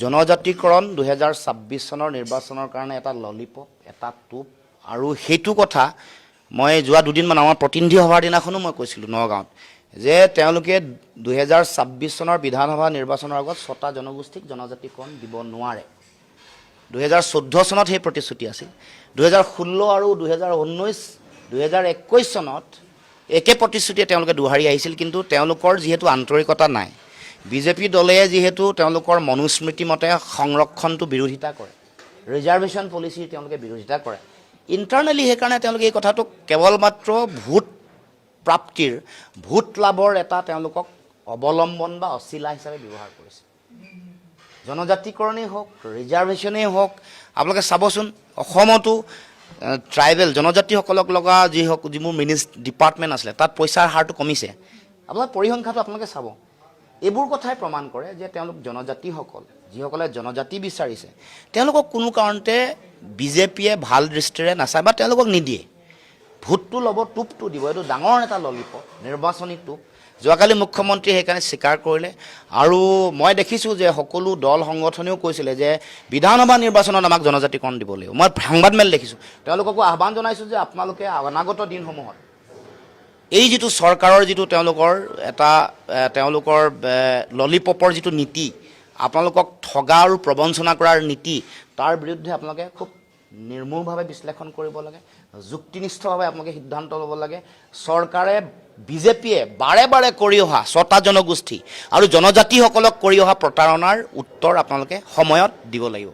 জনজাতিকৰণ 2026 চনৰ নিৰ্বাচনৰ কাৰণে এটা ললিপপ এটা টুপ আৰু হেতু কথা মই যোৱা দুদিনমান আমাৰ প্ৰতিনিধি সভাৰ দিনাখনো মই কৈছিলোঁ নগাঁৱত যে তেওঁলোকে 2026 চনৰ বিধানসভা নিৰ্বাচনৰ আগত 6টা জনগোষ্ঠীক জনজাতিকৰণ দিব নোৱাৰে 2014 চনত সেই প্ৰতিশ্ৰুতি আছিল 2016 আৰু 2019 2021 চনত একে প্ৰতিশ্ৰুতিয়ে তেওঁলোকে দুহাৰি আহিছিল কিন্তু তেওঁলোকৰ যিহেতু আন্তৰিকতা নাই বিজেপি দলে যেহেতু তেওঁলোকৰ মনুস্মৃতি মতে সংৰক্ষণটো বিৰোধিতা কৰে ৰিজাৰ্ভেশ্যন পলিচি তেওঁলোকে বিৰোধিতা কৰে ইণ্টাৰনেলি সেইকাৰণে তেওঁলোকে এই কথাটো কেৱল মাত্ৰ ভোট প্ৰাপ্তিৰ ভোট লাভৰ এটা তেওঁলোকক অৱলম্বন বা অচিলা হিচাপে ব্যৱহাৰ কৰিছে জনজাতিকৰণেই হওক ৰিজাৰ্ভেশ্যনেই হওক আপোনালোকে চাবচোন অসমতো ট্ৰাইবেল জনজাতিসকলক লগা যিবোৰ ডিপাৰ্টমেণ্ট আছিলে তাত পইচাৰ হাৰটো কমিছে আপোনালোকে পৰিসংখ্যাটো আপোনালোকে চাব এইবোৰ কথাই প্ৰমাণ কৰে যে তেওঁলোক জনজাতিসকল যিসকলে জনজাতি বিচাৰিছে তেওঁলোকক কোনো কাৰণতে বিজেপিয়ে ভাল দৃষ্টিৰে নাচায় বা তেওঁলোকক নিদিয়ে ভোটটো ল'ব টুপটো দিব এইটো ডাঙৰ এটা ললিপপ নিৰ্বাচনী টুপ যোৱাকালি মুখ্যমন্ত্ৰী সেইকাৰণে স্বীকাৰ কৰিলে আৰু মই দেখিছোঁ যে সকলো দল সংগঠনেও কৈছিলে যে বিধানসভা নিৰ্বাচনত আমাক জনজাতিকৰণ দিব লাগিব মই সংবাদমেল দেখিছোঁ তেওঁলোককো আহ্বান জনাইছোঁ যে আপোনালোকে অনাগত দিনসমূহত এই যিটো চৰকাৰৰ যিটো তেওঁলোকৰ ললিপপৰ যিটো নীতি আপোনালোকক ঠগা আৰু প্ৰবঞ্চনা কৰাৰ নীতি তাৰ বিৰুদ্ধে আপোনালোকে খুব নিৰ্মূলভাৱে বিশ্লেষণ কৰিব লাগে যুক্তিনিষ্ঠভাৱে আপোনালোকে সিদ্ধান্ত ল'ব লাগে চৰকাৰে বিজেপিয়ে বাৰে বাৰে কৰি অহা 6টা জনগোষ্ঠী আৰু জনজাতিসকলক কৰি অহা প্ৰতাৰণাৰ উত্তৰ আপোনালোকে সময়ত দিব লাগিব